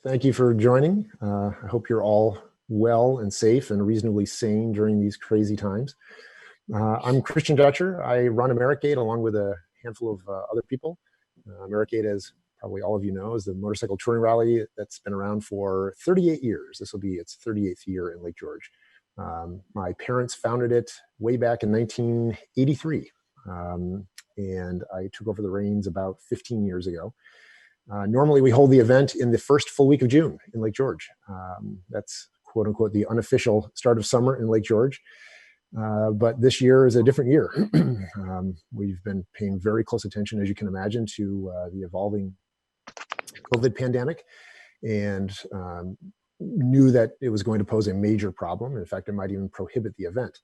Thank you for joining. I hope you're all well and safe and reasonably sane during these crazy times. I'm Christian Dutcher. I run Americade along with a handful of other people. Americade, as probably all of you know, is the motorcycle touring rally that's been around for 38 years. This will be its 38th year in Lake George. My parents founded it way back in 1983, and I took over the reins about 15 years ago. Normally, we hold the event in the first full week of June in Lake George. That's quote unquote the unofficial start of summer in Lake George. But this year is a different year. We've been paying very close attention, as you can imagine, to the evolving COVID pandemic, and knew that it was going to pose a major problem. In fact, it might even prohibit the event.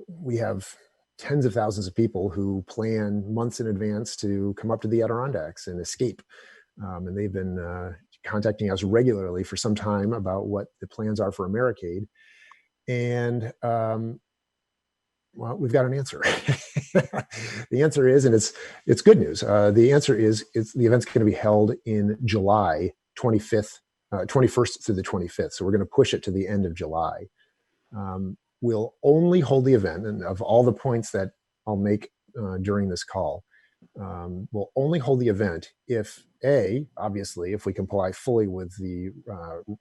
We have tens of thousands of people who plan months in advance to come up to the Adirondacks and escape. And they've been contacting us regularly for some time about what the plans are for Americade. And well, we've got an answer. The answer is, and it's good news. The answer is, the event's going to be held in July 21st through the 25th. So we're going to push it to the end of July. We'll only hold the event, and of all the points that I'll make during this call, we'll only hold the event if, obviously, if we comply fully with the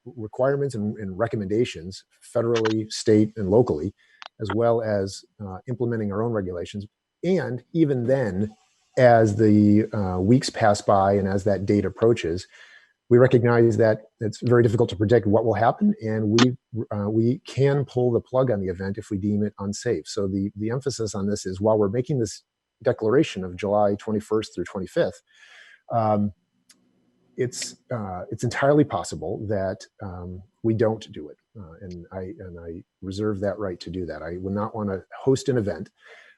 requirements and recommendations federally, state, and locally, as well as implementing our own regulations. And even then, as the weeks pass by and as that date approaches, we recognize that it's very difficult to predict what will happen, and we can pull the plug on the event if we deem it unsafe. So the emphasis on this is, while we're making this declaration of July 21st through 25th, it's entirely possible that we don't do it, and I reserve that right to do that. I would not want to host an event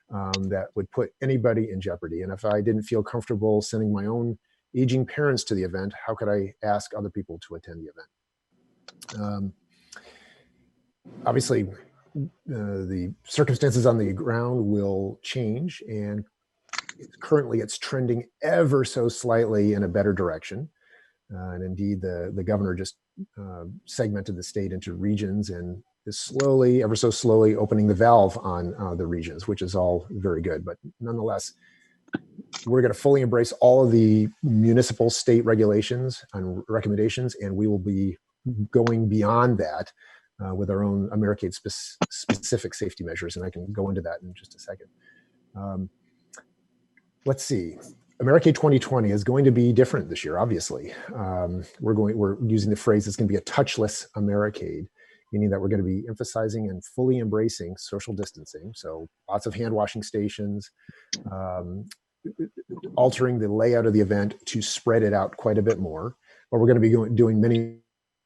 that would put anybody in jeopardy, and if I didn't feel comfortable sending my own aging parents to the event, how could I ask other people to attend the event? Obviously, the circumstances on the ground will change, and currently it's trending ever so slightly in a better direction. And indeed, the governor just segmented the state into regions and is slowly, ever so slowly, opening the valve on the regions, which is all very good. But nonetheless, we're going to fully embrace all of the municipal state regulations and recommendations, and we will be going beyond that with our own Americade specific safety measures, and I can go into that in just a second. Let's see. Americade 2020 is going to be different this year, obviously. We're using the phrase, it's going to be a touchless Americade, meaning that we're going to be emphasizing and fully embracing social distancing. So lots of hand washing stations, altering the layout of the event to spread it out quite a bit more. But we're going to be doing many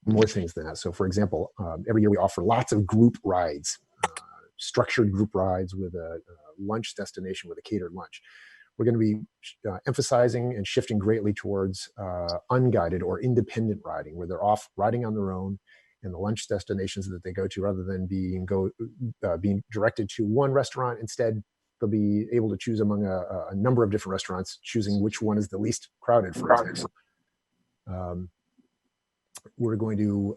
more things than that. So for example, every year we offer lots of group rides, structured group rides with a lunch destination with a catered lunch. We're going to be emphasizing and shifting greatly towards unguided or independent riding, where they're off riding on their own and the lunch destinations that they go to, rather than being directed to one restaurant. Instead, they'll be able to choose among a number of different restaurants, choosing which one is the least crowded, for example. We're going to,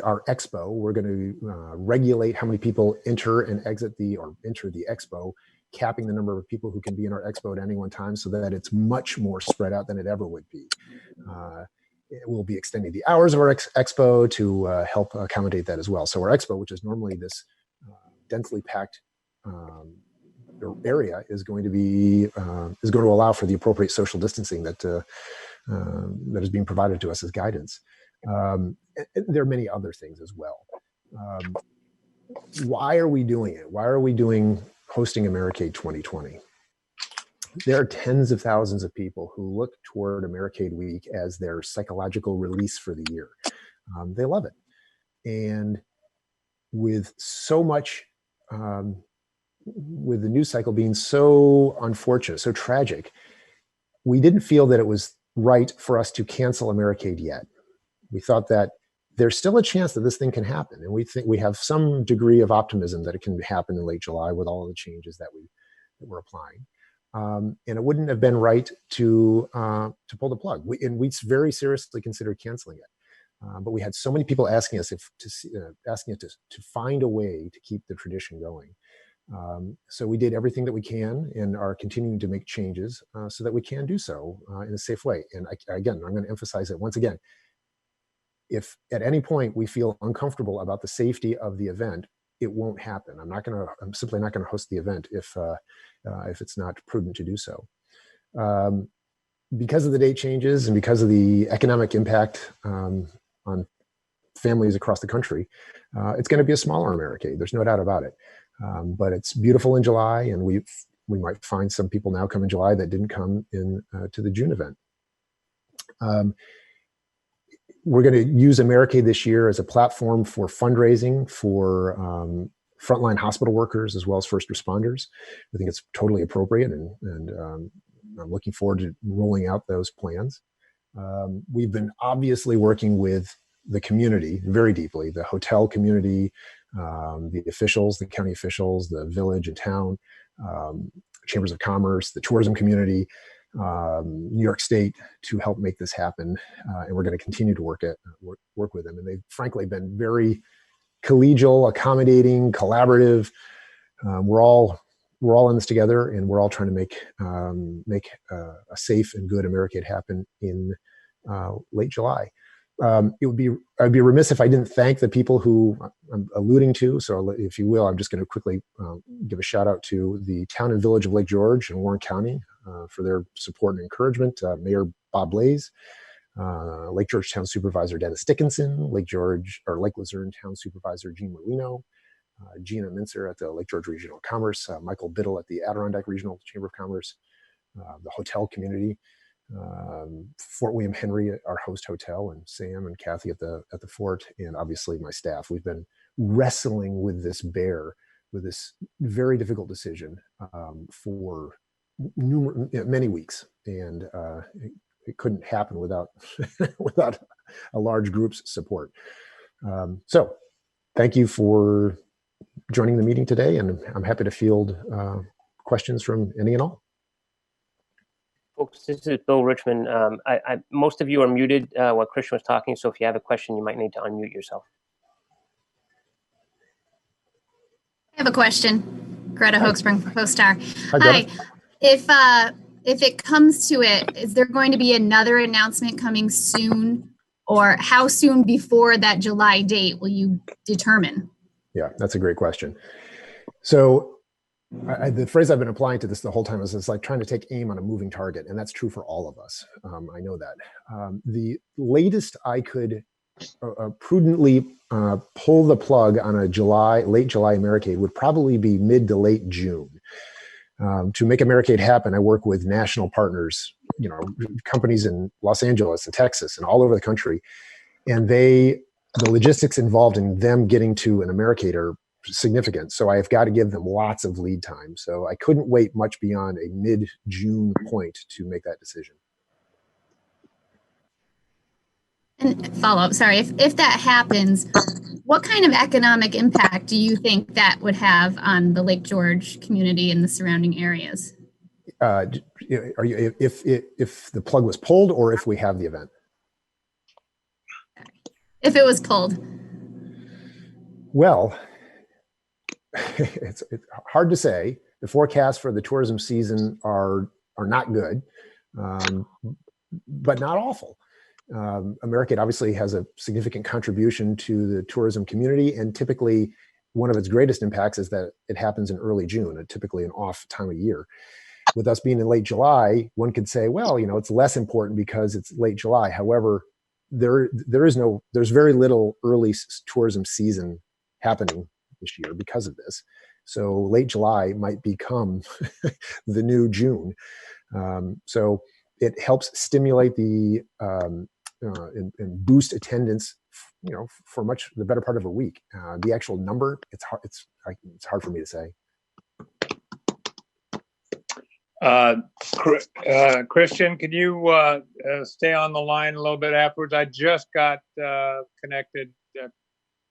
our expo, we're going to regulate how many people enter the expo, capping the number of people who can be in our expo at any one time, so that it's much more spread out than it ever would be. We'll be extending the hours of our expo to help accommodate that as well. So our expo, which is normally this densely packed area, is going to allow for the appropriate social distancing that is being provided to us as guidance. There are many other things as well. Why are we doing it? Why are we hosting Americade 2020? There are tens of thousands of people who look toward Americade Week as their psychological release for the year. They love it. And with so much, with the news cycle being so unfortunate, so tragic, we didn't feel that it was right for us to cancel Americade yet. We thought that there's still a chance that this thing can happen. And we think we have some degree of optimism that it can happen in late July with all of the changes that we're applying. And it wouldn't have been right to pull the plug. We very seriously considered canceling it. But we had so many people asking us to find a way to keep the tradition going. So we did everything that we can and are continuing to make changes so that we can do so in a safe way. And again, I'm going to emphasize it once again. If at any point we feel uncomfortable about the safety of the event, it won't happen. I'm simply not going to host the event if it's not prudent to do so. Because of the date changes and because of the economic impact on families across the country, it's going to be a smaller Americade. There's no doubt about it. But it's beautiful in July, and we might find some people now come in July that didn't come in to the June event. We're going to use Americade this year as a platform for fundraising for frontline hospital workers as well as first responders. I think it's totally appropriate, and I'm looking forward to rolling out those plans. We've been obviously working with the community very deeply, the hotel community, the officials, the county officials, the village and town, chambers of commerce, the tourism community, New York State, to help make this happen. And we're going to continue to work with them. And they've frankly been very collegial, accommodating, collaborative. We're all in this together, and we're all trying to make a safe and good Americade happen in late July. I'd be remiss if I didn't thank the people who I'm alluding to. So if you will, I'm just going to quickly give a shout out to the town and village of Lake George in Warren County for their support and encouragement. Mayor Bob Blaze, Lake George Town Supervisor Dennis Dickinson, Lake Luzerne Town Supervisor Gene Molino, Gina Mincer at the Lake George Regional Commerce, Michael Biddle at the Adirondack Regional Chamber of Commerce, the hotel community, Fort William Henry, our host hotel, and Sam and Kathy at the fort, and obviously my staff. We've been wrestling with this very difficult decision for many weeks, and it couldn't happen without without a large group's support. So thank you for joining the meeting today, and I'm happy to field questions from any and all. Folks, this is Bill Richmond. Most of you are muted while Christian was talking, so if you have a question, you might need to unmute yourself. I have a question. Greta Hoeksprung, co-star. Hi. If it comes to it, is there going to be another announcement coming soon, or how soon before that July date will you determine? Yeah, that's a great question. So the phrase I've been applying to this the whole time is it's like trying to take aim on a moving target, and that's true for all of us. I know that. The latest I could prudently pull the plug on a late July Americade would probably be mid to late June. To make Americade happen, I work with national partners, companies in Los Angeles and Texas and all over the country, and the logistics involved in them getting to an Americade are significant. So I've got to give them lots of lead time. So I couldn't wait much beyond a mid-June point to make that decision. And follow up, sorry, if that happens, what kind of economic impact do you think that would have on the Lake George community and the surrounding areas? Are you if the plug was pulled, or if we have the event? If it was pulled. Well, it's hard to say. The forecasts for the tourism season are not good, but not awful. Americade obviously has a significant contribution to the tourism community, and typically one of its greatest impacts is that it happens in early June, typically an off time of year. With us being in late July, one could say, well, it's less important because it's late July. However, there's very little early tourism season happening this year because of this. So late July might become the new June. So it helps stimulate and boost attendance, for much the better part of a week. The actual number, it's hard for me to say. Christian, can you stay on the line a little bit afterwards? I just got connected a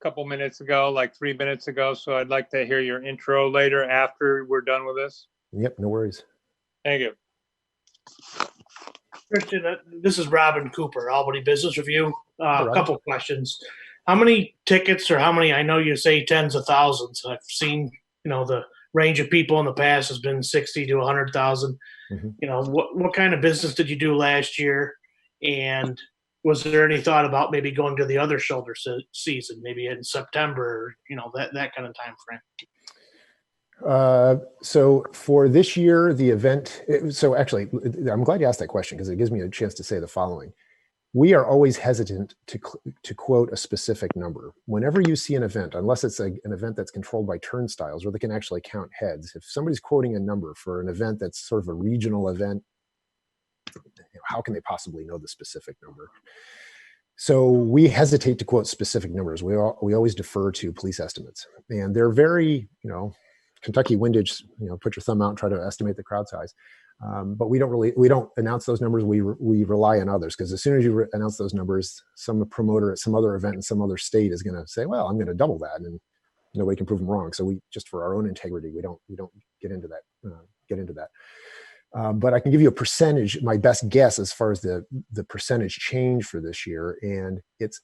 couple minutes ago, like 3 minutes ago. So I'd like to hear your intro later after we're done with this. Yep, no worries. Thank you. Christian, this is Robin Cooper, Albany Business Review. A Robin. couple questions. How many tickets, or how many, I know you say tens of thousands. I've seen, the range of people in the past has been 60 to 100,000. Mhm. What kind of business did you do last year? And was there any thought about maybe going to the other shoulder season, maybe in September, that kind of time frame? So for this year, the event, so actually, I'm glad you asked that question because it gives me a chance to say the following. We are always hesitant to quote a specific number. Whenever you see an event, unless it's an event that's controlled by turnstiles where they can actually count heads, if somebody's quoting a number for an event that's sort of a regional event, how can they possibly know the specific number? So we hesitate to quote specific numbers. We always defer to police estimates, and they're very, Kentucky windage, put your thumb out and try to estimate the crowd size. But we don't announce those numbers. We rely on others, because as soon as you announce those numbers, some promoter at some other event in some other state is going to say, well, I'm going to double that, and nobody can prove them wrong. So we, just for our own integrity, we don't get into that. But I can give you a percentage, my best guess as far as the percentage change for this year. And it's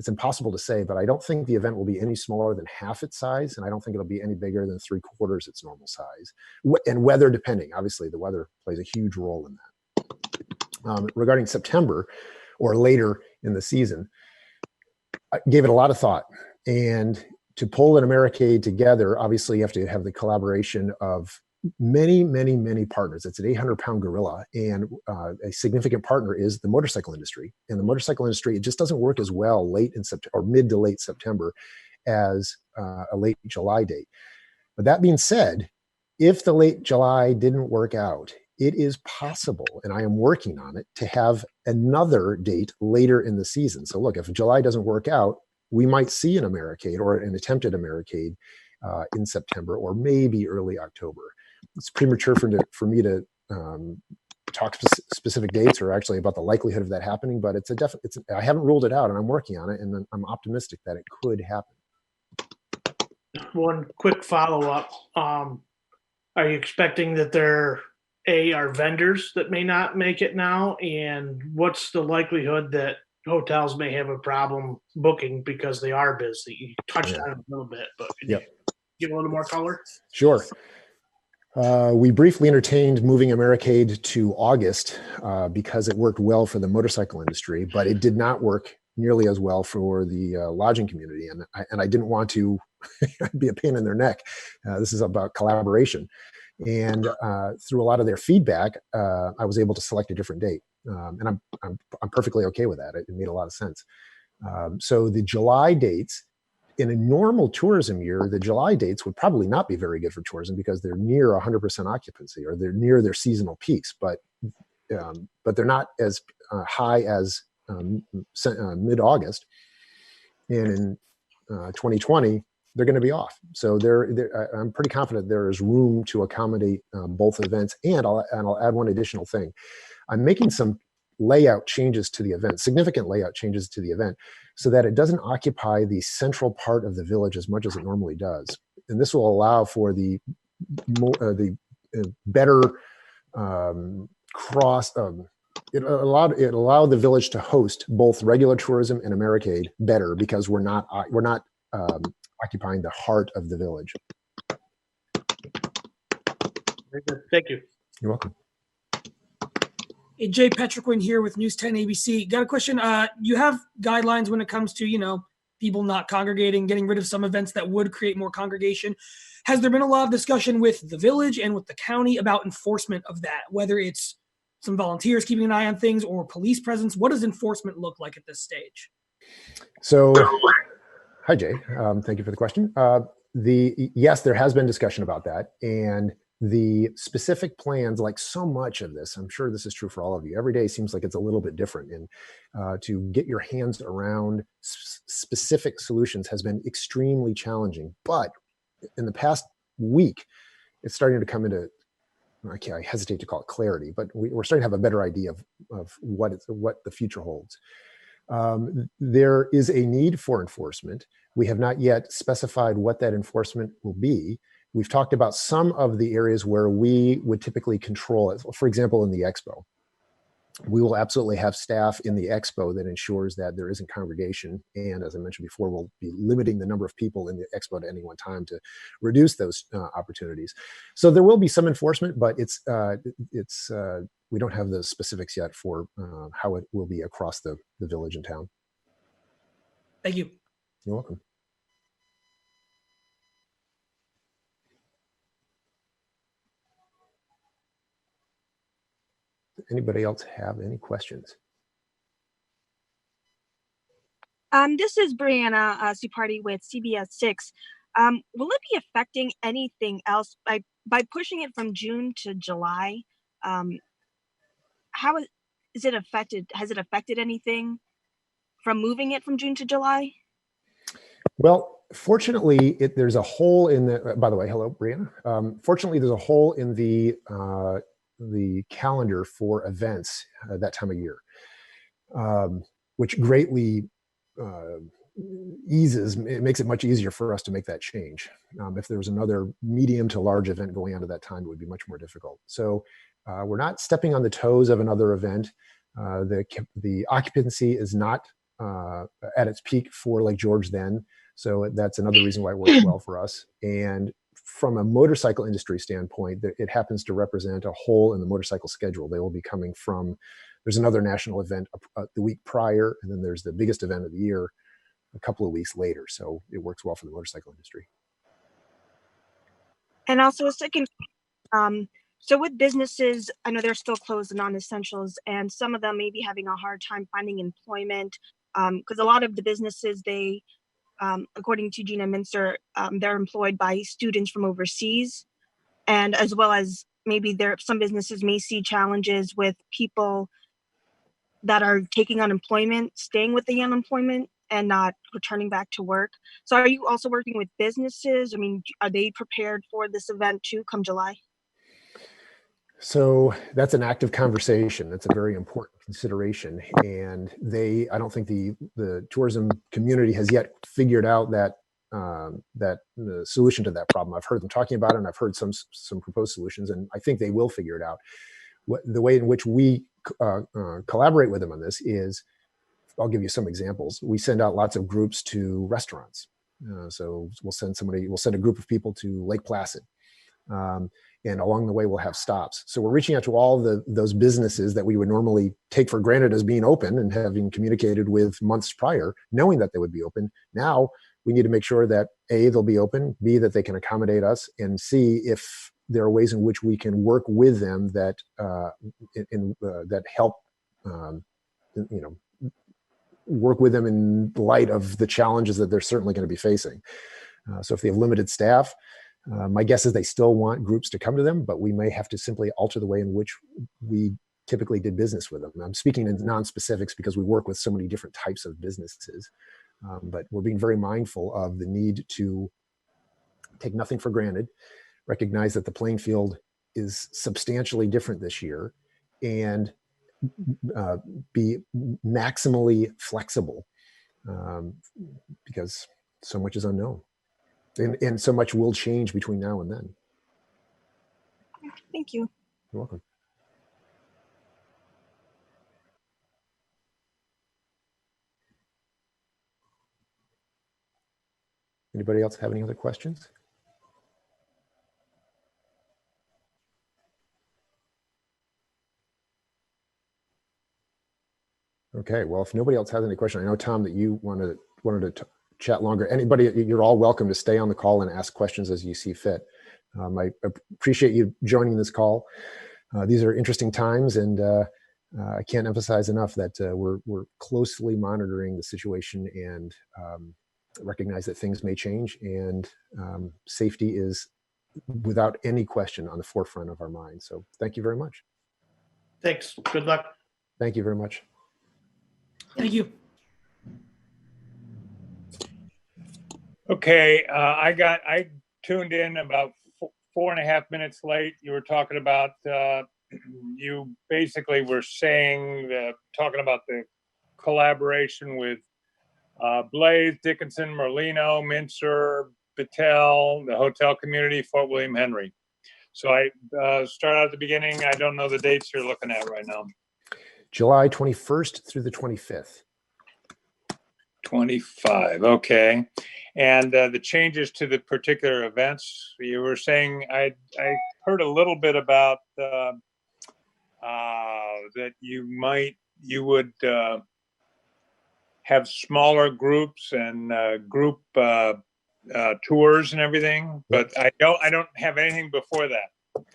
impossible to say, but I don't think the event will be any smaller than half its size. And I don't think it'll be any bigger than 3/4 its normal size. And weather depending, obviously the weather plays a huge role in that. Regarding September or later in the season, I gave it a lot of thought. And to pull an Americade together, obviously you have to have the collaboration of many, many, many partners. It's an 800-pound gorilla, and a significant partner is the motorcycle industry. And the motorcycle industry, it just doesn't work as well late in September or mid to late September as a late July date. But that being said, if the late July didn't work out, it is possible, and I am working on it, to have another date later in the season. So look, if July doesn't work out, we might see an Americade or an attempted Americade in September or maybe early October. It's premature for me to talk specific dates or actually about the likelihood of that happening, but I haven't ruled it out, and I'm working on it, and I'm optimistic that it could happen. One quick follow-up. Are you expecting that there are vendors that may not make it now? And what's the likelihood that hotels may have a problem booking because they are busy? You touched on it a little bit, but can you give a little more color? Sure. We briefly entertained moving Americade to August because it worked well for the motorcycle industry, but it did not work nearly as well for the lodging community. And I didn't want to be a pain in their neck. This is about collaboration. And through a lot of their feedback, I was able to select a different date. And I'm perfectly okay with that. It made a lot of sense. So the July dates, in a normal tourism year, the July dates would probably not be very good for tourism because they're near 100% occupancy, or they're near their seasonal peaks, but they're not as high as mid-August. And in 2020, they're going to be off. So I'm pretty confident there is room to accommodate both events. And I'll add one additional thing. I'm making some layout changes to the event, significant layout changes to the event, so that it doesn't occupy the central part of the village as much as it normally does. And this will allow for the better it allowed the village to host both regular tourism and Americade better, because we're not occupying the heart of the village. Very good. Thank you. You're welcome. Hey, Jay Petriquin here with News 10 ABC. Got a question. You have guidelines when it comes to, people not congregating, getting rid of some events that would create more congregation. Has there been a lot of discussion with the village and with the county about enforcement of that, whether it's some volunteers keeping an eye on things or police presence? What does enforcement look like at this stage? So, hi, Jay. Thank you for the question. Yes, there has been discussion about that. And the specific plans, like so much of this, I'm sure this is true for all of you, every day seems like it's a little bit different. And to get your hands around specific solutions has been extremely challenging. But in the past week, it's starting to come into, I hesitate to call it clarity, but we're starting to have a better idea of what the future holds. There is a need for enforcement. We have not yet specified what that enforcement will be. we've talked about some of the areas where we would typically control it. For example, in the expo, we will absolutely have staff in the expo that ensures that there isn't congregation. And as I mentioned before, we'll be limiting the number of people in the expo at any one time to reduce those opportunities. So there will be some enforcement, but we don't have the specifics yet for how it will be across the village and town. Thank you. You're welcome. Anybody else have any questions? This is Brianna Supardi with CBS 6. Will it be affecting anything else by pushing it from June to July? How is it affected? Has it affected anything from moving it from June to July? Well, fortunately, there's a hole in the. By the way, hello, Brianna. Fortunately, there's a hole in the calendar for events that time of year, which greatly it makes it much easier for us to make that change. If there was another medium to large event going on at that time, it would be much more difficult. So we're not stepping on the toes of another event. The occupancy is not at its peak for Lake George then. So that's another reason why it works well for us. And from a motorcycle industry standpoint, it happens to represent a hole in the motorcycle schedule. They will be coming from, there's another national event the week prior, and then there's the biggest event of the year a couple of weeks later. So it works well for the motorcycle industry. And also a second, so with businesses, I know they're still closed, the non-essentials, and some of them may be having a hard time finding employment because a lot of the businesses, they, according to Gina Minster, they're employed by students from overseas. And as well as maybe some businesses may see challenges with people that are taking unemployment, staying with the unemployment and not returning back to work. So are you also working with businesses? I mean, are they prepared for this event too come July? So that's an active conversation. That's a very important consideration. And I don't think the tourism community has yet figured out that the solution to that problem. I've heard them talking about it, and I've heard some proposed solutions, and I think they will figure it out. The way in which we collaborate with them on this is, I'll give you some examples. We send out lots of groups to restaurants. So we'll send a group of people to Lake Placid. And along the way, we'll have stops. So we're reaching out to all those businesses that we would normally take for granted as being open and having communicated with months prior, knowing that they would be open. Now we need to make sure that A, they'll be open, B, that they can accommodate us, and C, if there are ways in which we can work with them that that help, work with them in light of the challenges that they're certainly going to be facing. So if they have limited staff, my guess is they still want groups to come to them, but we may have to simply alter the way in which we typically did business with them. I'm speaking in non-specifics because we work with so many different types of businesses, but we're being very mindful of the need to take nothing for granted, recognize that the playing field is substantially different this year, and be maximally flexible because so much is unknown. And so much will change between now and then. Thank you. You're welcome. Anybody else have any other questions? Okay, well, if nobody else has any questions, I know, Tom, that you wanted to chat longer. Anybody, you're all welcome to stay on the call and ask questions as you see fit. I appreciate you joining this call. These are interesting times, and I can't emphasize enough that we're closely monitoring the situation and recognize that things may change, and safety is without any question on the forefront of our minds. So thank you very much. Thanks. Good luck. Thank you very much. Thank you. Okay, I tuned in about 4.5 minutes late. You were talking about, you basically were saying, talking about the collaboration with Blaze, Dickinson, Merlino, Mincer, Battelle, the hotel community, Fort William Henry. So I start out at the beginning. I don't know the dates you're looking at right now. July 21st through the 25th. 25, okay. And the changes to the particular events, you were saying, I heard a little bit about that you would have smaller groups and group tours and everything, but I don't have anything before that.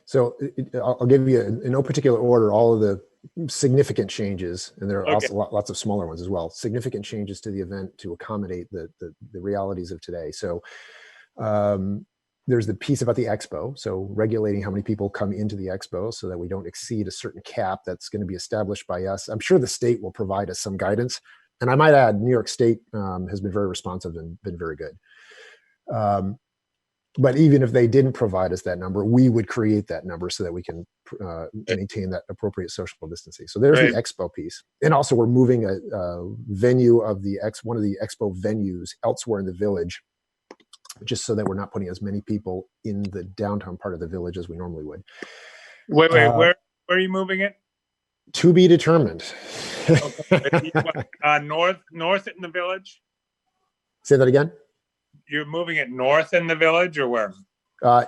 So I'll give you, in no particular order, all of the significant changes, and there are also lots of smaller ones as well, significant changes to the event to accommodate the realities of today. So there's the piece about the expo, so regulating how many people come into the expo so that we don't exceed a certain cap that's going to be established by us. I'm sure the state will provide us some guidance. And I might add, New York State has been very responsive and been very good. But even if they didn't provide us that number, we would create that number so that we can maintain that appropriate social distancing. So there's the expo piece. And also we're moving a venue of one of the expo venues elsewhere in the village, just so that we're not putting as many people in the downtown part of the village as we normally would. Wait, where are you moving it? To be determined. Okay. North in the village? Say that again? You're moving it north in the village or where? I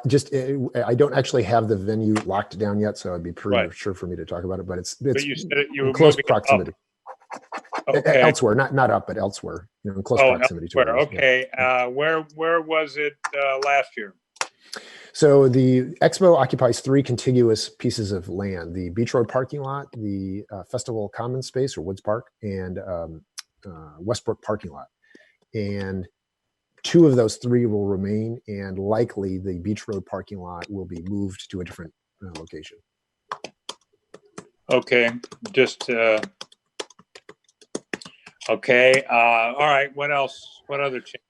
don't actually have the venue locked down yet, so it'd be premature for me to talk about it, but it's you said you were in close moving proximity. Okay. Elsewhere, not up, but elsewhere, in close proximity to it. Okay. Yeah. Where was it last year? So the expo occupies 3 contiguous pieces of land: the Beach Road parking lot, the Festival Commons space or Woods Park, and Westbrook parking lot. And 2 of those 3 will remain, and likely the Beach Road parking lot will be moved to a different location. Okay, just okay. All right. What else? What other change?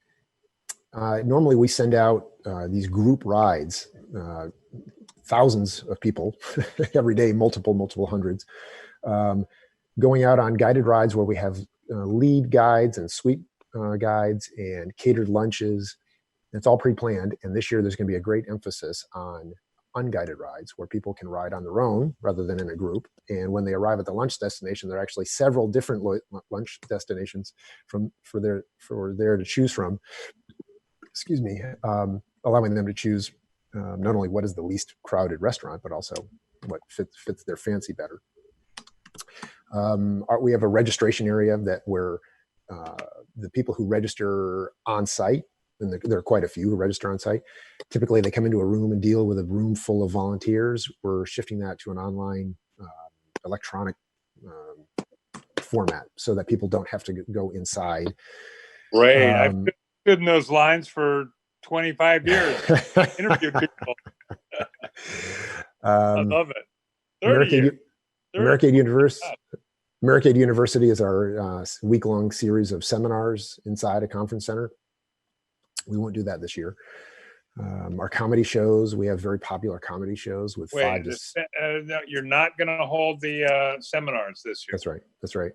Normally we send out these group rides, thousands of people every day, multiple hundreds, going out on guided rides where we have lead guides and suite guides and catered lunches. It's all pre-planned. And this year there's going to be a great emphasis on unguided rides where people can ride on their own rather than in a group. And when they arrive at the lunch destination, there are actually several different lunch destinations for there to choose from. Excuse me, allowing them to choose not only what is the least crowded restaurant, but also what fits their fancy better. We have a registration area where the people who register on site, and there are quite a few who register on site, typically they come into a room and deal with a room full of volunteers. We're shifting that to an online electronic format so that people don't have to go inside. Right. I've stood in those lines for 25 years. Interviewed people. I love it. 30 years. Americade University is our week-long series of seminars inside a conference center. We won't do that this year. Our comedy shows, we have very popular comedy shows with you're not going to hold the seminars this year. That's right.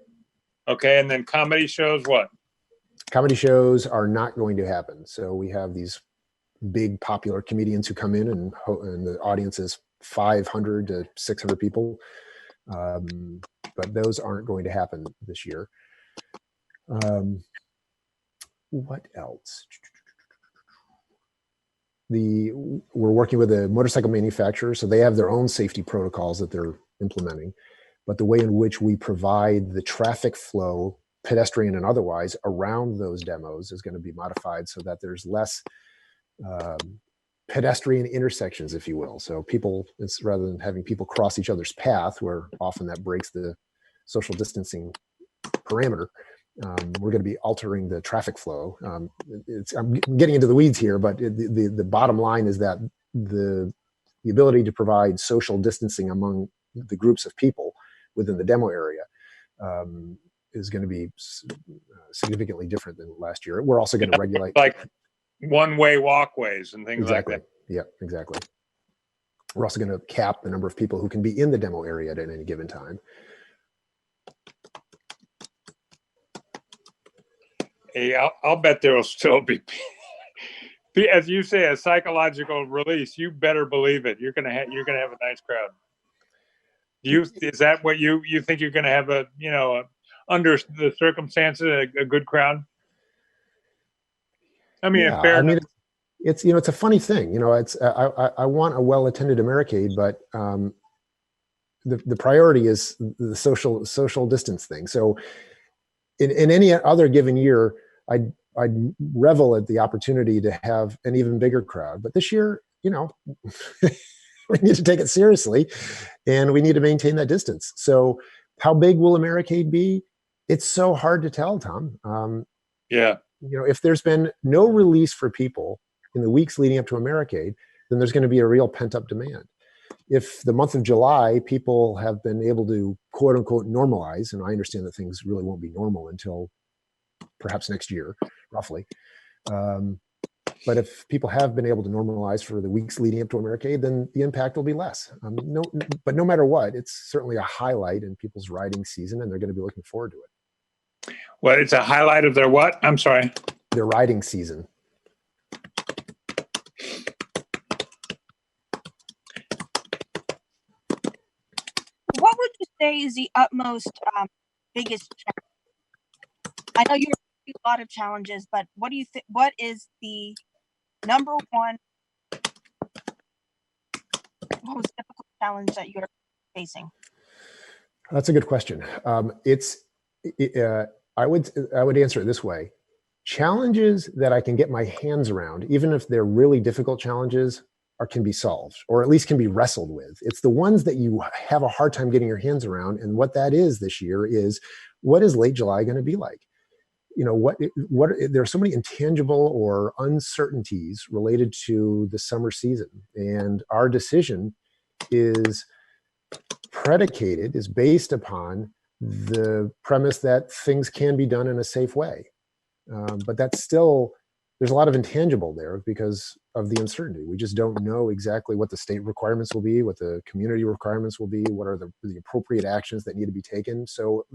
Okay, and then comedy shows, what? Comedy shows are not going to happen. So we have these big popular comedians who come in and the audience is 500 to 600 people. But those aren't going to happen this year. What else? We're working with a motorcycle manufacturer, so they have their own safety protocols that they're implementing. But the way in which we provide the traffic flow, pedestrian and otherwise, around those demos is going to be modified so that there's less pedestrian intersections, if you will. So it's rather than having people cross each other's path, where often that breaks the social distancing parameter, we're going to be altering the traffic flow. I'm getting into the weeds here, but the bottom line is that the ability to provide social distancing among the groups of people within the demo area is going to be significantly different than last year. We're also going to regulate like one-way walkways and things like that. Yeah, exactly. We're also going to cap the number of people who can be in the demo area at any given time. Hey, I'll bet there will still be As you say, a psychological release. You better believe it. You're gonna have a nice crowd. Is that what you think you're gonna have under the circumstances a good crowd? I mean, Yeah, fair I mean, enough. it's it's a funny thing. It's I want a well-attended Americade, but the priority is the social distance thing. So in any other given year, I'd revel at the opportunity to have an even bigger crowd. But this year, we need to take it seriously, and we need to maintain that distance. So how big will Americade be? It's so hard to tell, Tom. Yeah. If there's been no release for people in the weeks leading up to Americade, then there's going to be a real pent-up demand. If the month of July, people have been able to quote unquote normalize, and I understand that things really won't be normal until perhaps next year, roughly. But if people have been able to normalize for the weeks leading up to Americade, then the impact will be less. But no matter what, it's certainly a highlight in people's riding season, and they're going to be looking forward to it. Well, it's a highlight of their what? I'm sorry. Their riding season. What would you say is the utmost biggest challenge? I know you're a lot of challenges, but what do you think? What is the number one most difficult challenge that you're facing? That's a good question. I would answer it this way: challenges that I can get my hands around, even if they're really difficult challenges, can be solved, or at least can be wrestled with. It's the ones that you have a hard time getting your hands around. And what that is this year is, what is late July going to be like? There are so many intangible or uncertainties related to the summer season. And our decision is based upon the premise that things can be done in a safe way. But that's still, there's a lot of intangible there because of the uncertainty. We just don't know exactly what the state requirements will be, what the community requirements will be, what are the appropriate actions that need to be taken. So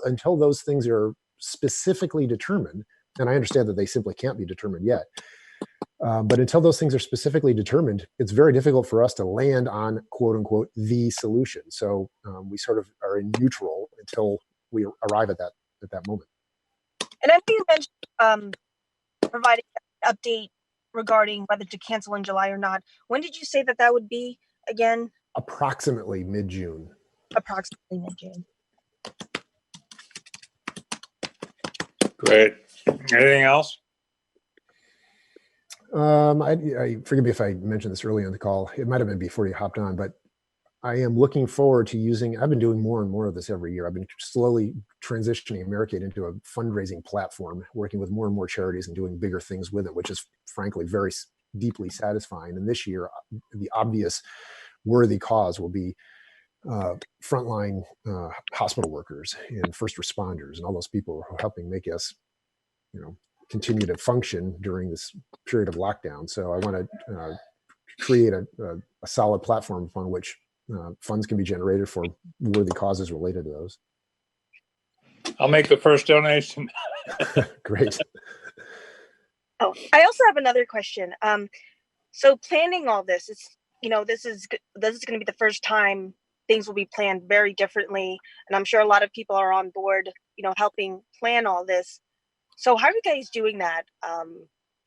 until those things are specifically determined, and I understand that they simply can't be determined yet, but until those things are specifically determined, it's very difficult for us to land on quote unquote the solution. So we sort of are in neutral until we arrive at that moment. And I think you mentioned providing an update regarding whether to cancel in July or not. When did you say that would be again? Approximately mid-June. Approximately mid-June. Great. Anything else? I forgive me if I mentioned this early on the call. It might have been before you hopped on, but I am looking forward to I've been doing more and more of this every year. I've been slowly transitioning Americade into a fundraising platform, working with more and more charities and doing bigger things with it, which is frankly very deeply satisfying. And this year, the obvious worthy cause will be frontline hospital workers and first responders and all those people who are helping make us, continue to function during this period of lockdown. So I want to create a solid platform upon which funds can be generated for worthy causes related to those. I'll make the first donation. Great. Oh, I also have another question. So planning all this, this is going to be the first time things will be planned very differently, and I'm sure a lot of people are on board, helping plan all this. So how are you guys doing that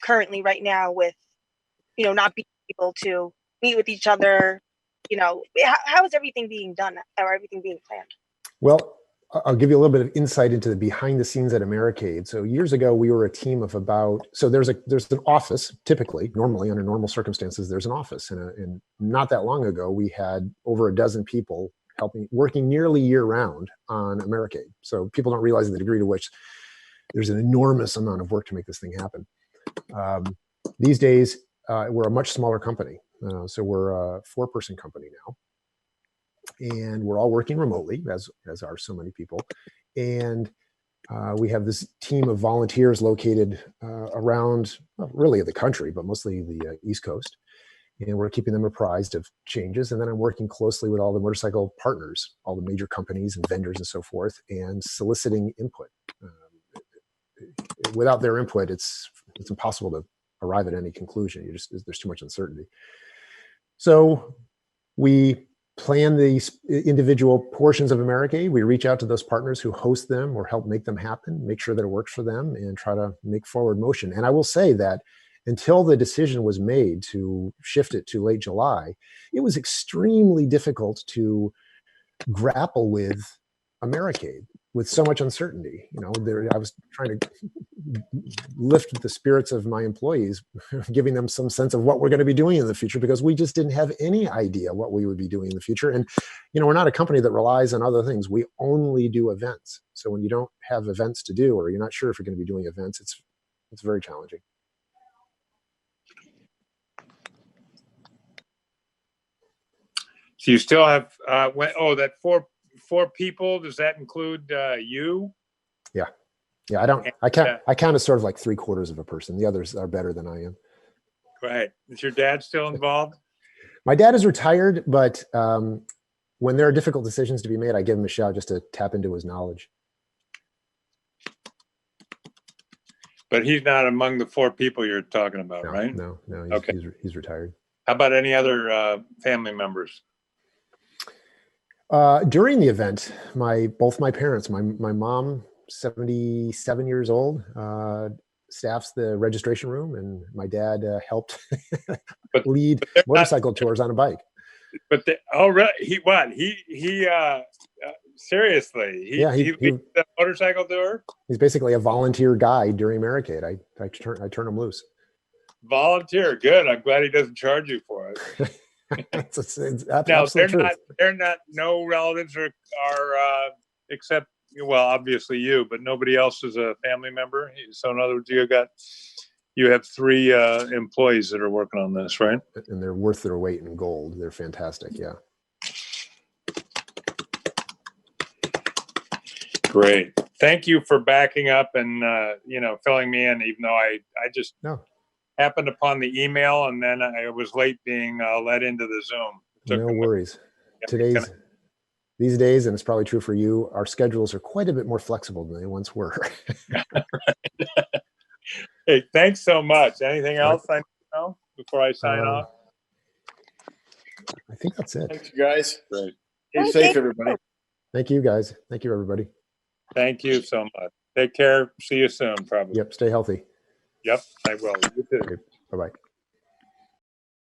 currently right now with, not being able to meet with each other? How is everything being done or everything being planned? Well, I'll give you a little bit of insight into the behind the scenes at Americade. So years ago, we were a team of there's an office, normally under normal circumstances, there's an office. And not that long ago, we had over a dozen people working nearly year round on Americade. So people don't realize the degree to which there's an enormous amount of work to make this thing happen. These days, we're a much smaller company. So we're a 4-person company now. And we're all working remotely, as are so many people. And we have this team of volunteers located around, really the country, but mostly the East Coast. And we're keeping them apprised of changes. And then I'm working closely with all the motorcycle partners, all the major companies and vendors and so forth, and soliciting input. Without their input, it's impossible to arrive at any conclusion. There's too much uncertainty. So we plan these individual portions of Americade. We reach out to those partners who host them or help make them happen, make sure that it works for them, and try to make forward motion. And I will say that until the decision was made to shift it to late July, it was extremely difficult to grapple with Americade with so much uncertainty. I was trying to lift the spirits of my employees, giving them some sense of what we're going to be doing in the future, because we just didn't have any idea what we would be doing in the future. And, we're not a company that relies on other things. We only do events. So when you don't have events to do, or you're not sure if you're going to be doing events, it's very challenging. So you still have, that four people, does that include you? Yeah. I count as sort of like 3/4 of a person. The others are better than I am. Right. Is your dad still involved? My dad is retired, but when there are difficult decisions to be made, I give him a shout just to tap into his knowledge. But he's not among the 4 people you're talking about, No, right? No, Okay. He's retired. How about any other family members? During the event, both my parents, my mom, 77 years old, staffs the registration room, and my dad helped lead motorcycle tours on a bike. But seriously, he leads the motorcycle tour. He's basically a volunteer guide during Americade. I turn him loose. Volunteer, good. I'm glad he doesn't charge you for it. it's Now absolute truth. they're not. No relatives are except, well, obviously you, but nobody else is a family member. So in other words, you have 3 employees that are working on this, right? And they're worth their weight in gold. They're fantastic. Yeah. Great. Thank you for backing up and filling me in, even though I just happened upon the email and then I was late being let into the Zoom. No worries. These days, and it's probably true for you, our schedules are quite a bit more flexible than they once were. Hey, thanks so much. Anything else I know before I sign off? I think that's it. Thanks, guys. Great. Stay safe, everybody. Thank you, guys. Thank you, everybody. Thank you so much. Take care. See you soon, probably. Yep. Stay healthy. Yep, I will. You too. Okay, bye-bye.